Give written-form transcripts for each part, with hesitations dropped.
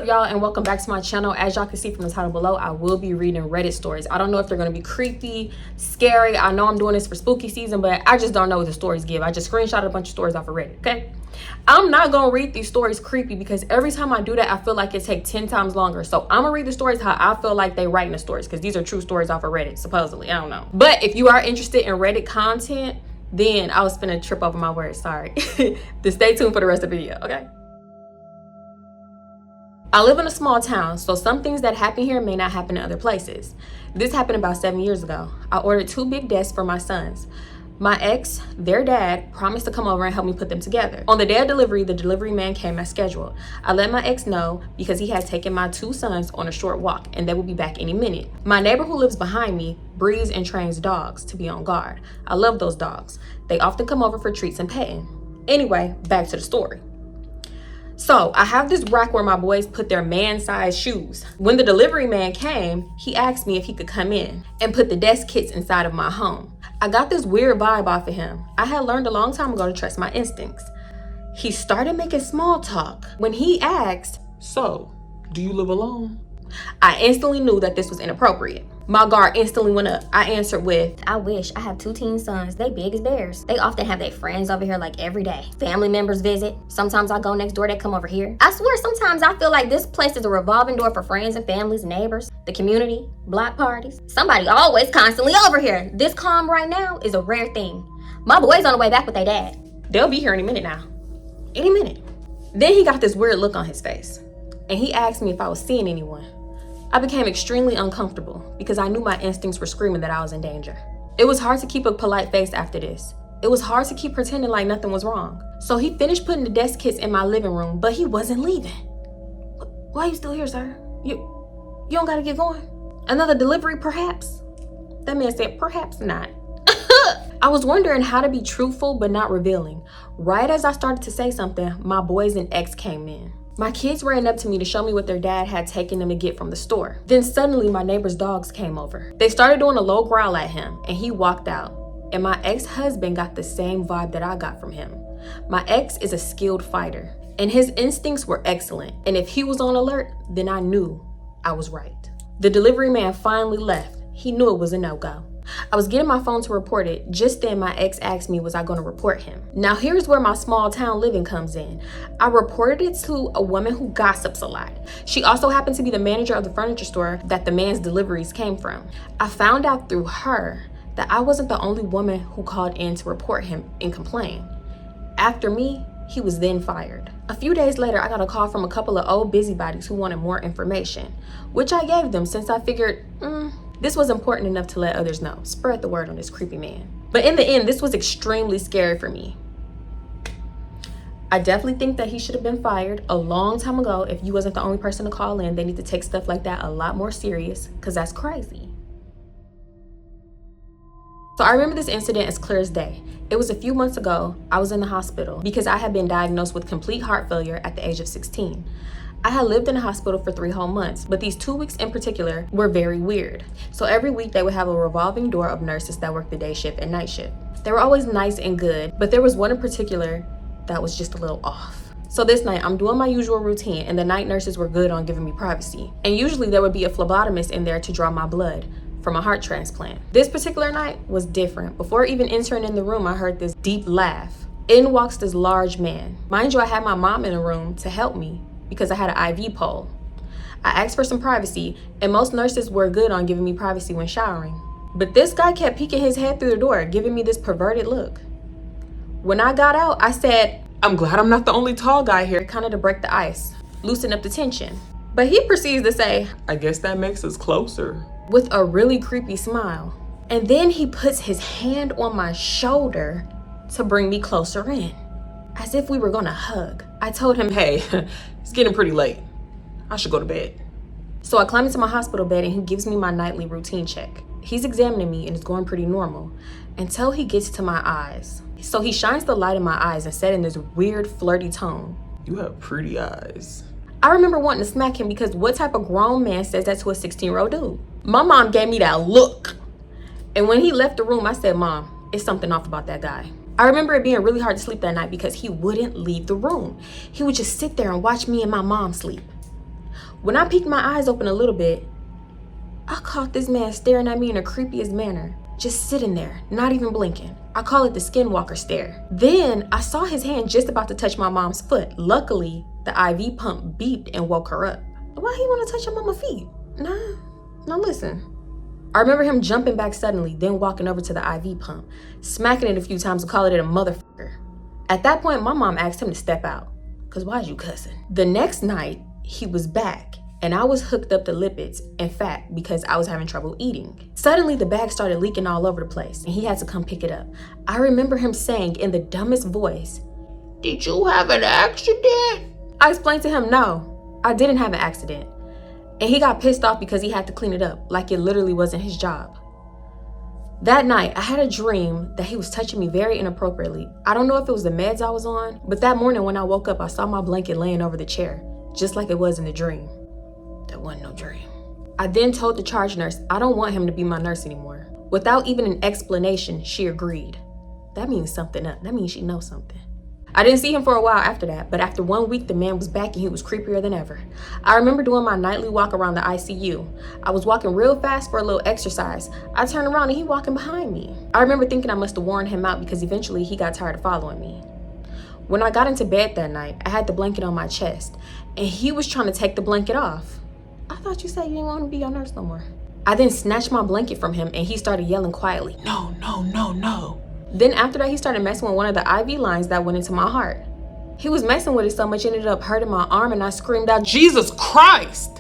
up, y'all, and welcome back to my channel. As y'all can see from the title below, I will be reading Reddit stories. I don't know if they're going to be creepy, scary. I know I'm doing this for spooky season, but I just don't know what the stories give. I just screenshotted a bunch of stories off of Reddit, okay? I'm not going to read these stories creepy because every time I do that, I feel like it takes 10 times longer. So I'm going to read the stories how I feel like they writing the stories, because these are true stories off of Reddit, supposedly. I don't know. But if you are interested in Reddit content, then I was finna trip over my words, sorry. Then stay tuned for the rest of the video, okay? I live in a small town, so some things that happen here may not happen in other places. This happened about 7 years ago. I ordered 2 big desks for my sons. My ex, their dad, promised to come over and help me put them together. On the day of delivery, the delivery man came as scheduled. I let my ex know because he had taken my 2 sons on a short walk and they will be back any minute. My neighbor who lives behind me breeds and trains dogs to be on guard. I love those dogs. They often come over for treats and petting. Anyway, back to the story. So I have this rack where my boys put their man-sized shoes. When the delivery man came, he asked me if he could come in and put the desk kits inside of my home. I got this weird vibe off of him. I had learned a long time ago to trust my instincts. He started making small talk. When he asked, "So, do you live alone?" I instantly knew that this was inappropriate. My guard instantly went up. I answered with, "I wish. I have 2 teen sons. They big as bears. They often have their friends over here like every day. Family members visit. Sometimes I go next door, they come over here. I swear sometimes I feel like this place is a revolving door for friends and families, neighbors, the community, block parties. Somebody always constantly over here. This calm right now is a rare thing. My boy's on the way back with their dad. They'll be here any minute now. Any minute." Then he got this weird look on his face and he asked me if I was seeing anyone. I became extremely uncomfortable because I knew my instincts were screaming that I was in danger. It was hard to keep a polite face after this. It was hard to keep pretending like nothing was wrong. So he finished putting the desk kits in my living room, but he wasn't leaving. "Why are you still here, sir? You don't gotta get going? Another delivery, perhaps?" That man said, "Perhaps not." I was wondering how to be truthful but not revealing. Right as I started to say something, my boys and ex came in. My kids ran up to me to show me what their dad had taken them to get from the store. Then suddenly my neighbor's dogs came over. They started doing a low growl at him and he walked out. And my ex-husband got the same vibe that I got from him. My ex is a skilled fighter and his instincts were excellent. And if he was on alert, then I knew I was right. The delivery man finally left. He knew it was a no-go. I was getting my phone to report it. Just then my ex asked me, was I going to report him? Now here's where my small town living comes in. I reported it to a woman who gossips a lot. She also happened to be the manager of the furniture store that the man's deliveries came from. I found out through her that I wasn't the only woman who called in to report him and complain. After me, he was then fired. A few days later, I got a call from a couple of old busybodies who wanted more information, which I gave them since I figured, this was important enough to let others know. Spread the word on this creepy man. But in the end, this was extremely scary for me. I definitely think that he should have been fired a long time ago. If you wasn't the only person to call in, they need to take stuff like that a lot more serious, because that's crazy. So I remember this incident as clear as day. It was a few months ago. I was in the hospital because I had been diagnosed with complete heart failure at the age of 16. I had lived in the hospital for 3 whole months, but these 2 weeks in particular were very weird. So every week they would have a revolving door of nurses that worked the day shift and night shift. They were always nice and good, but there was one in particular that was just a little off. So this night I'm doing my usual routine and the night nurses were good on giving me privacy. And usually there would be a phlebotomist in there to draw my blood from a heart transplant. This particular night was different. Before even entering in the room, I heard this deep laugh. In walks this large man. Mind you, I had my mom in the room to help me because I had an IV pole. I asked for some privacy and most nurses were good on giving me privacy when showering. But this guy kept peeking his head through the door, giving me this perverted look. When I got out, I said, "I'm glad I'm not the only tall guy here." kind of to break the ice, loosen up the tension. But he proceeds to say, "I guess that makes us closer," with a really creepy smile. And then he puts his hand on my shoulder to bring me closer in, as if we were gonna hug. I told him, "Hey, it's getting pretty late. I should go to bed." So I climb into my hospital bed and he gives me my nightly routine check. He's examining me and it's going pretty normal until he gets to my eyes. So he shines the light in my eyes and said in this weird flirty tone, "You have pretty eyes." I remember wanting to smack him because what type of grown man says that to a 16-year-old dude? My mom gave me that look. And when he left the room, I said, "Mom, it's something off about that guy." I remember it being really hard to sleep that night because he wouldn't leave the room. He would just sit there and watch me and my mom sleep. When I peeked my eyes open a little bit, I caught this man staring at me in the creepiest manner, just sitting there, not even blinking. I call it the skinwalker stare. Then I saw his hand just about to touch my mom's foot. Luckily, the IV pump beeped and woke her up. Why he want to touch your mama's feet? Nah, listen. I remember him jumping back suddenly, then walking over to the IV pump, smacking it a few times and calling it a motherfucker. At that point, my mom asked him to step out, cause why is you cussing? The next night, he was back, and I was hooked up to lipids and fat because I was having trouble eating. Suddenly, the bag started leaking all over the place, and he had to come pick it up. I remember him saying in the dumbest voice, "Did you have an accident?" I explained to him, no, I didn't have an accident. And he got pissed off because he had to clean it up, like it literally wasn't his job. That night, I had a dream that he was touching me very inappropriately. I don't know if it was the meds I was on, but that morning when I woke up, I saw my blanket laying over the chair, just like it was in the dream. That wasn't no dream. I then told the charge nurse I don't want him to be my nurse anymore. Without even an explanation, she agreed. That means something up. That means she knows something. I didn't see him for a while after that, but after 1 week, the man was back and he was creepier than ever. I remember doing my nightly walk around the ICU. I was walking real fast for a little exercise. I turned around and he walking behind me. I remember thinking I must have worn him out because eventually he got tired of following me. When I got into bed that night, I had the blanket on my chest and he was trying to take the blanket off. I thought you said you didn't want to be your nurse no more. I then snatched my blanket from him and he started yelling quietly, "No, no, no, no." Then after that, he started messing with one of the IV lines that went into my heart. He was messing with it so much it ended up hurting my arm and I screamed out, Jesus Christ!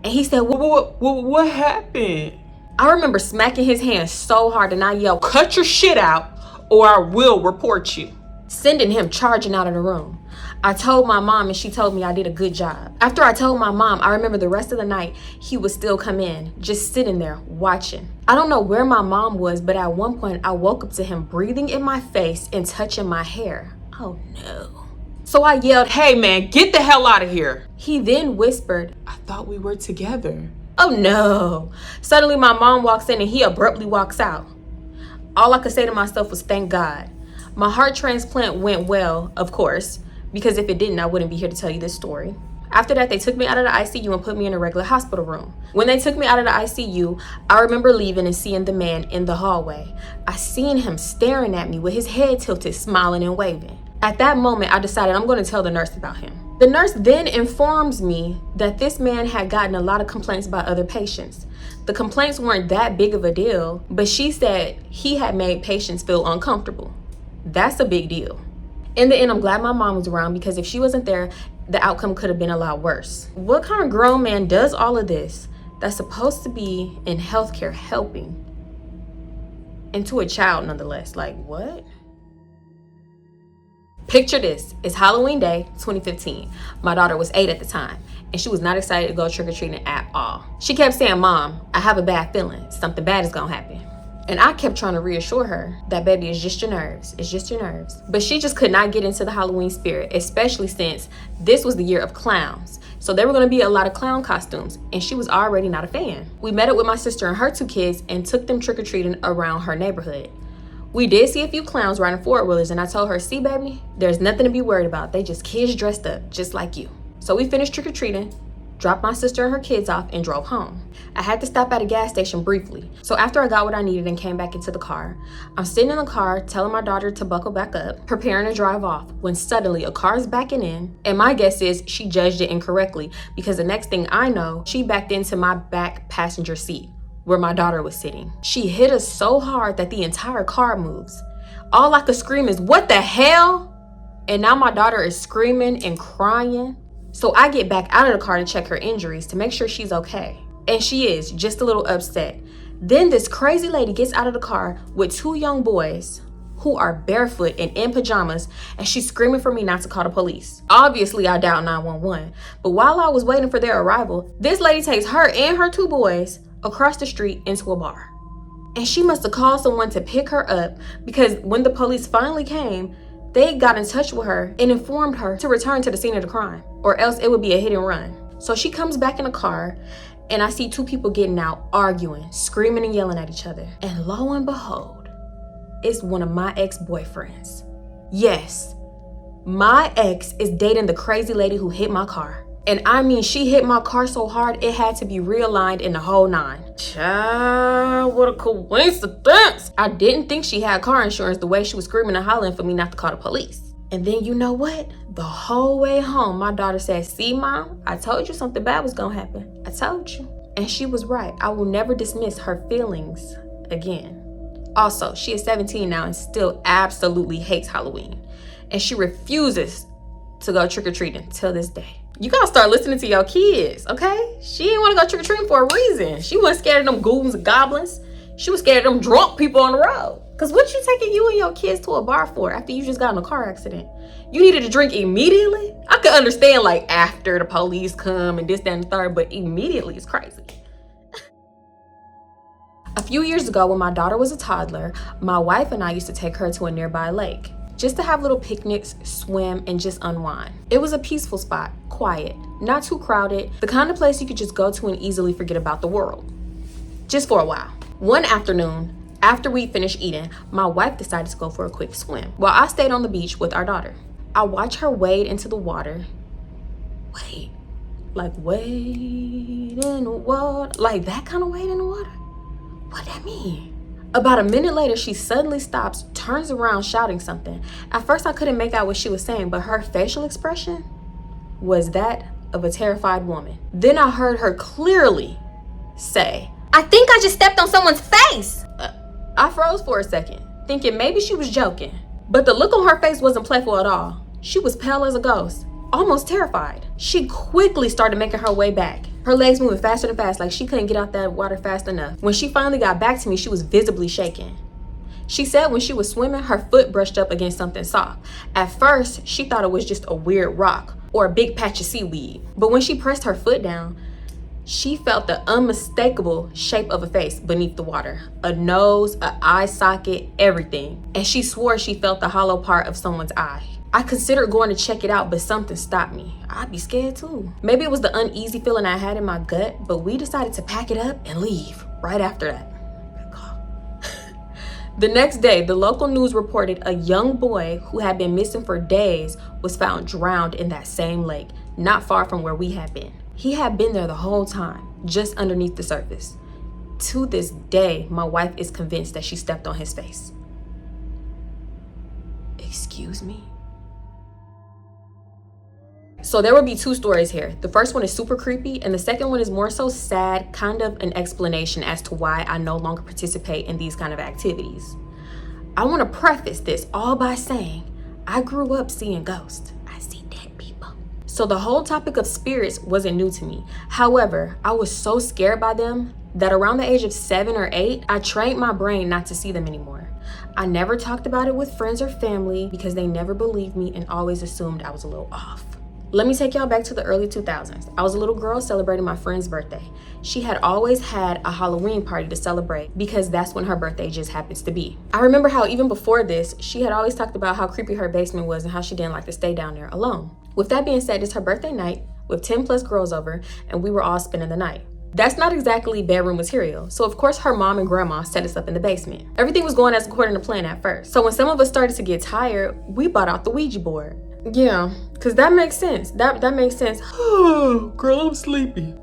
And he said, What happened? I remember smacking his hand so hard and I yelled, Cut your shit out or I will report you. sending him charging out of the room. I told my mom and she told me I did a good job. After I told my mom, I remember the rest of the night, he would still come in, just sitting there watching. I don't know where my mom was, but at one point I woke up to him breathing in my face and touching my hair. Oh no. So I yelled, Hey man, get the hell out of here. He then whispered, I thought we were together. Oh no. Suddenly my mom walks in and he abruptly walks out. All I could say to myself was thank God. My heart transplant went well, of course, because if it didn't, I wouldn't be here to tell you this story. After that, they took me out of the ICU and put me in a regular hospital room. When they took me out of the ICU, I remember leaving and seeing the man in the hallway. I seen him staring at me with his head tilted, smiling and waving. At that moment, I decided I'm going to tell the nurse about him. The nurse then informs me that this man had gotten a lot of complaints by other patients. The complaints weren't that big of a deal, but she said he had made patients feel uncomfortable. That's a big deal. In the end, I'm glad my mom was around because if she wasn't there, the outcome could have been a lot worse. What kind of grown man does all of this that's supposed to be in healthcare helping? And to a child nonetheless, like what? Picture this, it's Halloween Day 2015. My daughter was 8 at the time and she was not excited to go trick-or-treating at all. She kept saying, Mom, I have a bad feeling. Something bad is gonna happen. And I kept trying to reassure her that baby, it's just your nerves. It's just your nerves. But she just could not get into the Halloween spirit, especially since this was the year of clowns. So there were gonna be a lot of clown costumes and she was already not a fan. We met up with my sister and her 2 kids and took them trick-or-treating around her neighborhood. We did see a few clowns riding four-wheelers and I told her, see baby, there's nothing to be worried about. They just kids dressed up just like you. So we finished trick-or-treating, dropped my sister and her kids off and drove home. I had to stop at a gas station briefly. So after I got what I needed and came back into the car, I'm sitting in the car telling my daughter to buckle back up, preparing to drive off, when suddenly a car is backing in. And my guess is she judged it incorrectly because the next thing I know, she backed into my back passenger seat where my daughter was sitting. She hit us so hard that the entire car moves. All I could scream is, what the hell? And now my daughter is screaming and crying. So I get back out of the car to check her injuries to make sure she's okay. And she is, just a little upset. Then this crazy lady gets out of the car with 2 young boys who are barefoot and in pajamas, and she's screaming for me not to call the police. Obviously, I dialed 911, but while I was waiting for their arrival, this lady takes her and her 2 boys across the street into a bar. And she must have called someone to pick her up because when the police finally came, they got in touch with her and informed her to return to the scene of the crime, or else it would be a hit and run. So she comes back in the car and I see 2 people getting out, arguing, screaming and yelling at each other. And lo and behold, it's one of my ex-boyfriends. Yes, my ex is dating the crazy lady who hit my car. And I mean, she hit my car so hard it had to be realigned in the whole 9. Child, what a coincidence. I didn't think she had car insurance the way she was screaming and hollering for me not to call the police. And then you know what? The whole way home, my daughter said, "See, Mom, I told you something bad was gonna happen. I told you." And she was right. I will never dismiss her feelings again. Also, she is 17 now and still absolutely hates Halloween. And she refuses to go trick-or-treating till this day. You gotta start listening to your kids, okay? She didn't want to go trick-or-treating for a reason. She wasn't scared of them ghouls and goblins. She was scared of them drunk people on the road. Cause what you taking you and your kids to a bar for after you just got in a car accident? You needed to drink immediately? I could understand like after the police come and this, that, and the third, but immediately is crazy. A few years ago when my daughter was a toddler, my wife and I used to take her to a nearby lake just to have little picnics, swim, and just unwind. It was a peaceful spot, quiet, not too crowded, the kind of place you could just go to and easily forget about the world. Just for a while. One afternoon, after we finished eating, my wife decided to go for a quick swim while I stayed on the beach with our daughter. I watched her wade into the water. Wade in the water. Like that kind of wade in the water? What that mean? About a minute later, she suddenly stops, turns around shouting something. At first, I couldn't make out what she was saying, but her facial expression was that of a terrified woman. Then I heard her clearly say, "I think I just stepped on someone's face." I froze for a second, thinking maybe she was joking. But the look on her face wasn't playful at all. She was pale as a ghost, almost terrified. She quickly started making her way back. Her legs moving faster than fast, like she couldn't get out that water fast enough. When she finally got back to me, she was visibly shaking. She said when she was swimming, her foot brushed up against something soft. At first, she thought it was just a weird rock or a big patch of seaweed. But when she pressed her foot down, she felt the unmistakable shape of a face beneath the water. A nose, an eye socket, everything. And she swore she felt the hollow part of someone's eye. I considered going to check it out, but something stopped me. I'd be scared too. Maybe it was the uneasy feeling I had in my gut, but we decided to pack it up and leave right after that. The next day, the local news reported a young boy who had been missing for days was found drowned in that same lake, not far from where we had been. He had been there the whole time, just underneath the surface. To this day, my wife is convinced that she stepped on his face. Excuse me? So there will be 2 stories here. The first one is super creepy, and the second one is more so sad, kind of an explanation as to why I no longer participate in these kind of activities. I want to preface this all by saying, I grew up seeing ghosts. I see dead people. So the whole topic of spirits wasn't new to me. However, I was so scared by them that around the age of 7 or 8, I trained my brain not to see them anymore. I never talked about it with friends or family because they never believed me and always assumed I was a little off. Let me take y'all back to the early 2000s. I was a little girl celebrating my friend's birthday. She had always had a Halloween party to celebrate because that's when her birthday just happens to be. I remember how even before this, she had always talked about how creepy her basement was and how she didn't like to stay down there alone. With that being said, it's her birthday night with 10 plus girls over and we were all spending the night. That's not exactly bedroom material, so of course her mom and grandma set us up in the basement. Everything was going as according to plan at first. So when some of us started to get tired, we bought out the Ouija board. Yeah, because that makes sense. That makes sense. Oh, girl, I'm sleepy.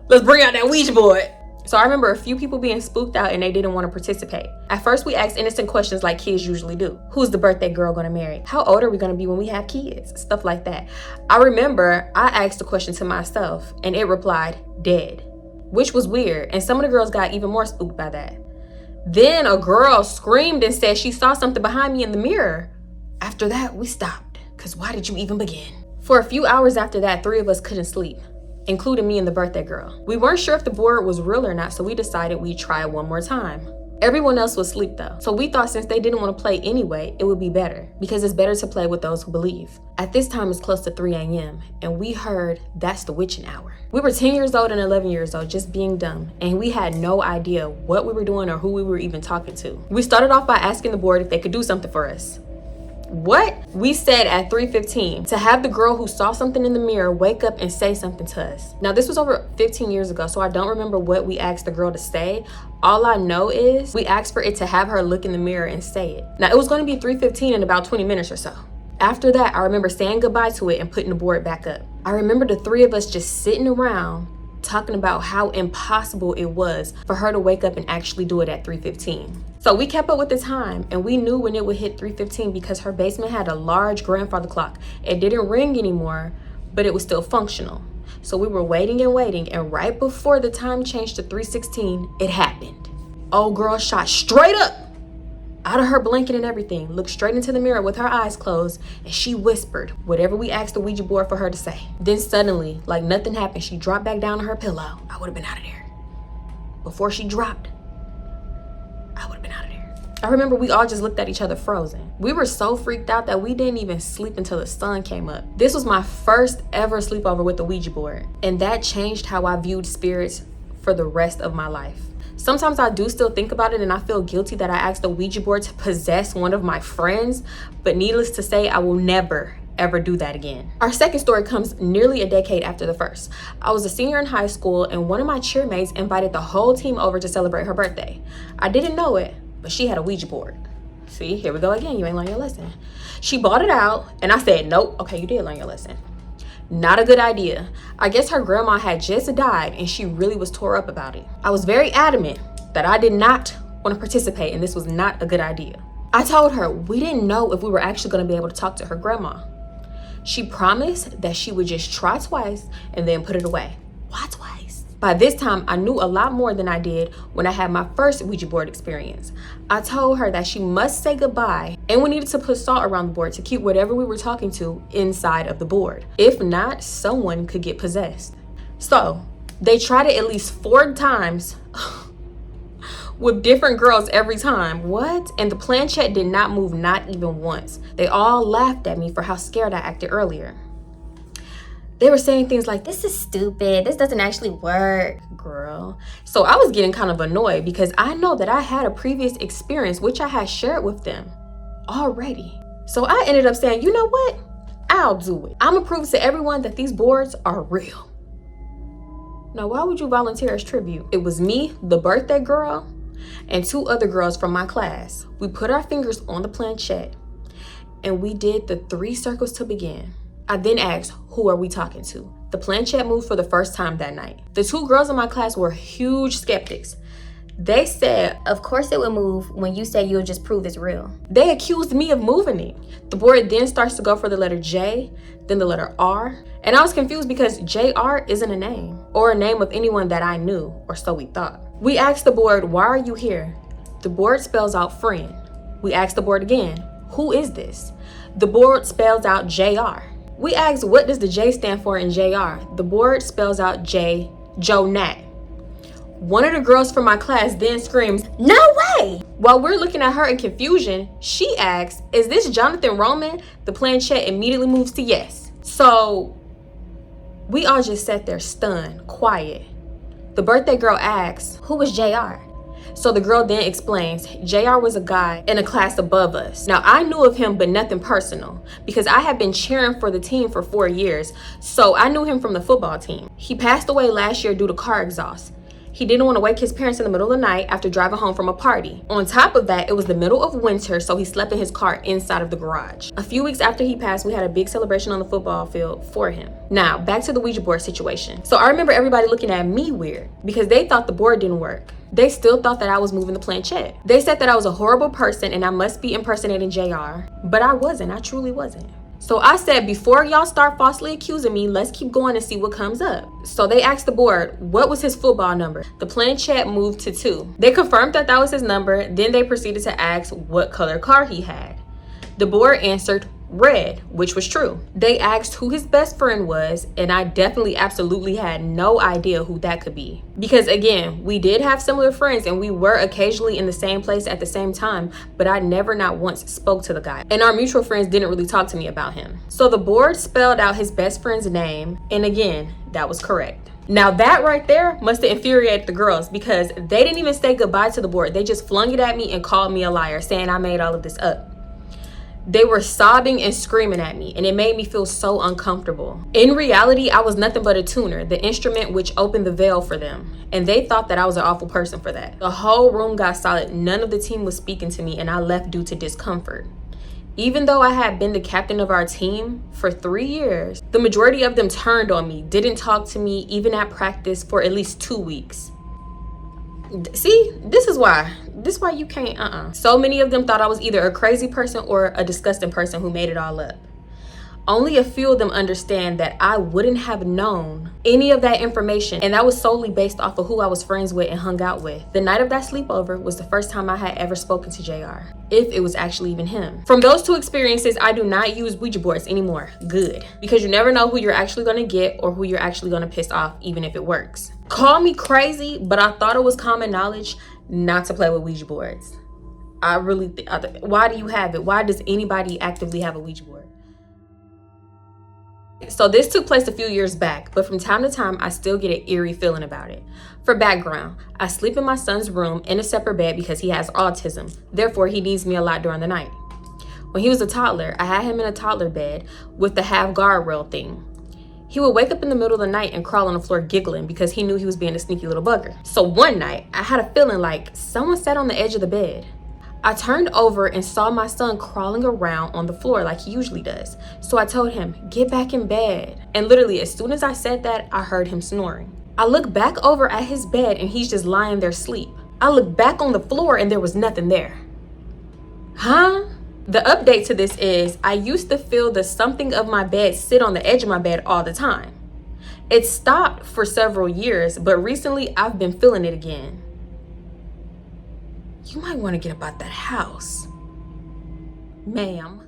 Let's bring out that Ouija board. So I remember a few people being spooked out and they didn't want to participate. At first, we asked innocent questions like kids usually do. Who's the birthday girl going to marry? How old are we going to be when we have kids? Stuff like that. I remember I asked the question to myself and it replied, dead, which was weird. And some of the girls got even more spooked by that. Then a girl screamed and said she saw something behind me in the mirror. After that, we stopped. Because why did you even begin? For a few hours after that, 3 of us couldn't sleep, including me and the birthday girl. We weren't sure if the board was real or not, so we decided we'd try it one more time. Everyone else was asleep though, so we thought since they didn't want to play anyway, it would be better, because it's better to play with those who believe. At this time, it's close to 3 a.m., and we heard, that's the witching hour. We were 10 years old and 11 years old, just being dumb, and we had no idea what we were doing or who we were even talking to. We started off by asking the board if they could do something for us. What? We said at 3:15 to have the girl who saw something in the mirror wake up and say something to us. Now this was over 15 years ago, so I don't remember what we asked the girl to say. All I know is we asked for it to have her look in the mirror and say it. Now it was going to be 3:15 in about 20 minutes or so. After that, I remember saying goodbye to it and putting the board back up. I remember the three of us just sitting around talking about how impossible it was for her to wake up and actually do it at 3:15. So we kept up with the time, and we knew when it would hit 3:15 because her basement had a large grandfather clock. It didn't ring anymore, but it was still functional. So we were waiting, and right before the time changed to 3:16, it happened. Old girl shot straight up out of her blanket and everything, looked straight into the mirror with her eyes closed, and she whispered whatever we asked the Ouija board for her to say. Then suddenly, like nothing happened, she dropped back down on her pillow. I would have been out of there. Before she dropped, I would have been out of there. I remember we all just looked at each other frozen. We were so freaked out that we didn't even sleep until the sun came up. This was my first ever sleepover with the Ouija board, and that changed how I viewed spirits for the rest of my life. Sometimes I do still think about it, and I feel guilty that I asked the Ouija board to possess one of my friends, but needless to say, I will never, ever do that again. Our second story comes nearly a decade after the first. I was a senior in high school, and one of my cheermates invited the whole team over to celebrate her birthday. I didn't know it, but she had a Ouija board. See, here we go again, you ain't learned your lesson. She bought it out, and I said, nope, okay, you did learn your lesson. Not a good idea. I guess her grandma had just died and she really was tore up about it. I was very adamant that I did not want to participate and this was not a good idea. I told her we didn't know if we were actually going to be able to talk to her grandma. She promised that she would just try twice and then put it away. Why twice? By this time, I knew a lot more than I did when I had my first Ouija board experience. I told her that she must say goodbye and we needed to put salt around the board to keep whatever we were talking to inside of the board. If not, someone could get possessed. So they tried it at least 4 times with different girls every time. What? And the planchette did not move, not even once. They all laughed at me for how scared I acted earlier. They were saying things like, this is stupid, this doesn't actually work, girl. So I was getting kind of annoyed because I know that I had a previous experience which I had shared with them already. So I ended up saying, you know what? I'll do it. I'm gonna prove to everyone that these boards are real. Now, why would you volunteer as tribute? It was me, the birthday girl, and 2 other girls from my class. We put our fingers on the planchette and we did the 3 circles to begin. I then asked, who are we talking to? The planchette moved for the first time that night. The 2 girls in my class were huge skeptics. They said, of course it would move when you say you'll just prove it's real. They accused me of moving it. The board then starts to go for the letter J, then the letter R. And I was confused because JR isn't a name or a name of anyone that I knew, or so we thought. We asked the board, why are you here? The board spells out friend. We asked the board again, who is this? The board spells out JR. We asked, what does the J stand for in JR? The board spells out J, Joe Nat. One of the girls from my class then screams, no way! While we're looking at her in confusion, she asks, is this Jonathan Roman? The planchette immediately moves to yes. So we all just sat there stunned, quiet. The birthday girl asks, who was JR? So the girl then explains, JR was a guy in a class above us. Now I knew of him, but nothing personal because I had been cheering for the team for 4 years. So I knew him from the football team. He passed away last year due to car exhaust. He didn't want to wake his parents in the middle of the night after driving home from a party. On top of that, it was the middle of winter, so he slept in his car inside of the garage. A few weeks after he passed, we had a big celebration on the football field for him. Now, back to the Ouija board situation. So I remember everybody looking at me weird because they thought the board didn't work. They still thought that I was moving the planchette. They said that I was a horrible person and I must be impersonating JR, but I wasn't. I truly wasn't. So I said, before y'all start falsely accusing me, let's keep going and see what comes up. So they asked the board, what was his football number? The planchette moved to 2. They confirmed that that was his number. Then they proceeded to ask what color car he had. The board answered red, which was true. They asked who his best friend was, and I definitely absolutely had no idea who that could be. Because again, we did have similar friends and we were occasionally in the same place at the same time, but I never not once spoke to the guy. And our mutual friends didn't really talk to me about him. So the board spelled out his best friend's name, and again, that was correct. Now that right there must have infuriated the girls because they didn't even say goodbye to the board. They just flung it at me and called me a liar, saying I made all of this up. They were sobbing and screaming at me, and it made me feel so uncomfortable. In reality, I was nothing but a tuner, the instrument which opened the veil for them, and they thought that I was an awful person for that. The whole room got silent. None of the team was speaking to me, and I left due to discomfort. Even though I had been the captain of our team for 3 years, the majority of them turned on me, didn't talk to me even at practice for at least 2 weeks. See, this is why you can't, So many of them thought I was either a crazy person or a disgusting person who made it all up. Only a few of them understand that I wouldn't have known any of that information, and that was solely based off of who I was friends with and hung out with. The night of that sleepover was the first time I had ever spoken to JR, if it was actually even him. From those 2 experiences, I do not use Ouija boards anymore. Good. Because you never know who you're actually gonna get or who you're actually gonna piss off, even if it works. Call me crazy, but I thought it was common knowledge not to play with Ouija boards. I really why do you have it? Why does anybody actively have a Ouija board? So this took place a few years back, but from time to time, I still get an eerie feeling about it. For background, I sleep in my son's room in a separate bed because he has autism. Therefore, he needs me a lot during the night. When he was a toddler, I had him in a toddler bed with the half guardrail thing. He would wake up in the middle of the night and crawl on the floor giggling because he knew he was being a sneaky little bugger. So one night, I had a feeling like someone sat on the edge of the bed. I turned over and saw my son crawling around on the floor like he usually does. So I told him, get back in bed. And literally, as soon as I said that, I heard him snoring. I look back over at his bed and he's just lying there asleep. I look back on the floor and there was nothing there. Huh? The update to this is, I used to feel the something of my bed sit on the edge of my bed all the time. It stopped for several years, but recently I've been feeling it again. You might want to get up out that house, ma'am.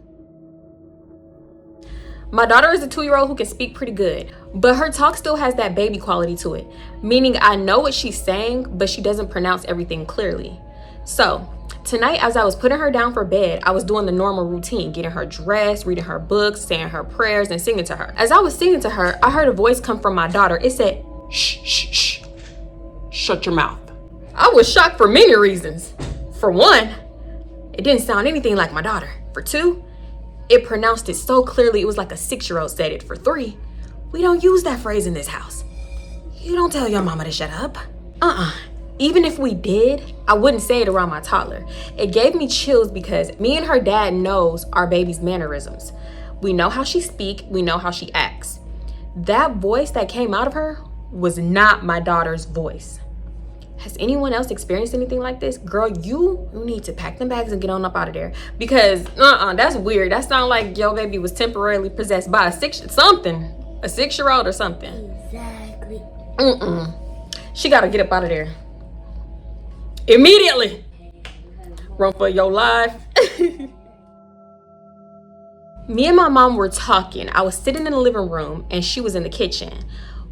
My daughter is a 2-year-old who can speak pretty good, but her talk still has that baby quality to it, meaning I know what she's saying, but she doesn't pronounce everything clearly. So tonight, as I was putting her down for bed, I was doing the normal routine, getting her dressed, reading her books, saying her prayers, and singing to her. As I was singing to her, I heard a voice come from my daughter. It said, Shh, shh, shh. Shut your mouth. I was shocked for many reasons. For one, it didn't sound anything like my daughter. For 2, it pronounced it so clearly it was like a 6-year-old said it. For 3, we don't use that phrase in this house. You don't tell your mama to shut up. Even if we did, I wouldn't say it around my toddler. It gave me chills because me and her dad knows our baby's mannerisms. We know how she speaks, we know how she acts. That voice that came out of her was not my daughter's voice. Has anyone else experienced anything like this? Girl, you need to pack them bags and get on up out of there. Because, that's weird. That sounds like your baby was temporarily possessed by a 6-year-old or something. Exactly. She gotta get up out of there. Immediately. Run for your life. Me and my mom were talking. I was sitting in the living room and she was in the kitchen.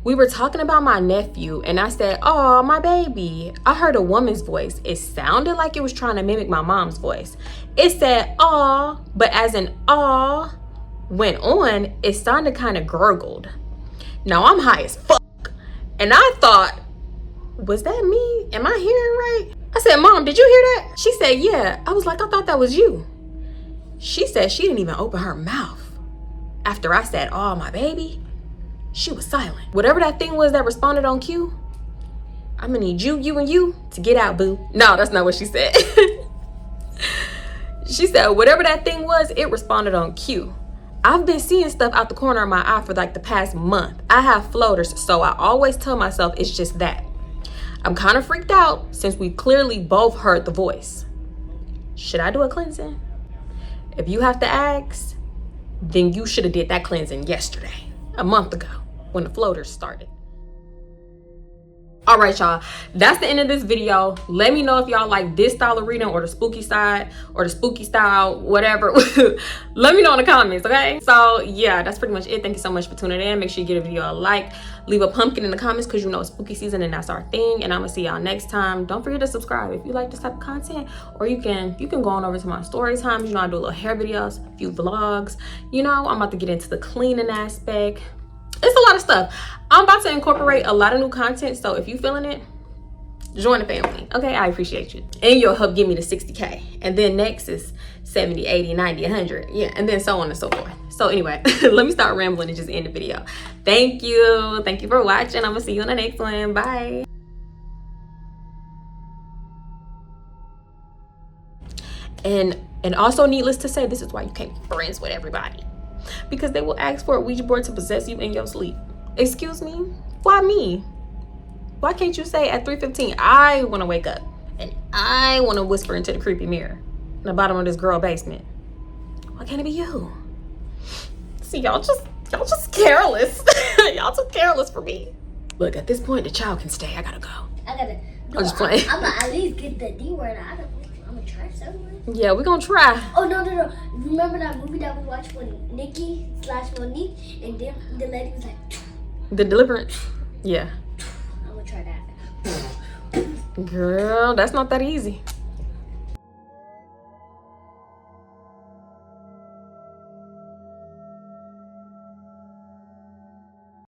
We were talking about my nephew and I said, oh, my baby. I heard a woman's voice. It sounded like it was trying to mimic my mom's voice. It said, aw, but as an aw went on, it sounded kind of gurgled. Now I'm high as fuck. And I thought, was that me? Am I hearing right? I said, Mom, did you hear that? She said, yeah. I was like, I thought that was you. She said she didn't even open her mouth. After I said, oh, my baby, she was silent. Whatever that thing was that responded on cue, I'm gonna need you, and you to get out, boo. No, that's not what she said. She said, whatever that thing was, it responded on cue. I've been seeing stuff out the corner of my eye for like the past month. I have floaters, so I always tell myself it's just that. I'm kind of freaked out since we clearly both heard the voice. Should I do a cleansing? If you have to ask, then you should have did that cleansing yesterday, a month ago, when the floaters started. All right, y'all, that's the end of this video. Let me know if y'all like this style of reading or the spooky side or the spooky style, whatever. Let me know in the comments, okay? So yeah, that's pretty much it. Thank you so much for tuning in. Make sure you give a video a like, leave a pumpkin in the comments because you know it's spooky season and that's our thing. And I'm gonna see y'all next time. Don't forget to subscribe if you like this type of content, or you can go on over to my story times. You know, I do little hair videos, a few vlogs. You know, I'm about to get into the cleaning aspect. It's a lot of stuff. I'm about to incorporate a lot of new content, so if you feeling it, join the family, okay? I appreciate you. And you'll help get me to 60K. And then next is 70, 80, 90, 100. Yeah, and then so on and so forth. So anyway, let me start rambling and just end the video. Thank you. Thank you for watching. I'm gonna see you in the next one. Bye. And also, needless to say, this is why you can't be friends with everybody. Because they will ask for a Ouija board to possess you in your sleep. Excuse me? Why me? Why can't you say at 3:15, I want to wake up and I want to whisper into the creepy mirror in the bottom of this girl basement? Why can't it be you? See, y'all just careless. Y'all too careless for me. Look, at this point, the child can stay. I gotta go. I'm just playing. I'm gonna at least get the D word out of it. I'm gonna try somewhere. Yeah, we're gonna try. Oh, no. Remember that movie that we watched with Nikki/Monique? And then the lady was like, The Deliverance. Yeah. I'm gonna try that. Girl, that's not that easy.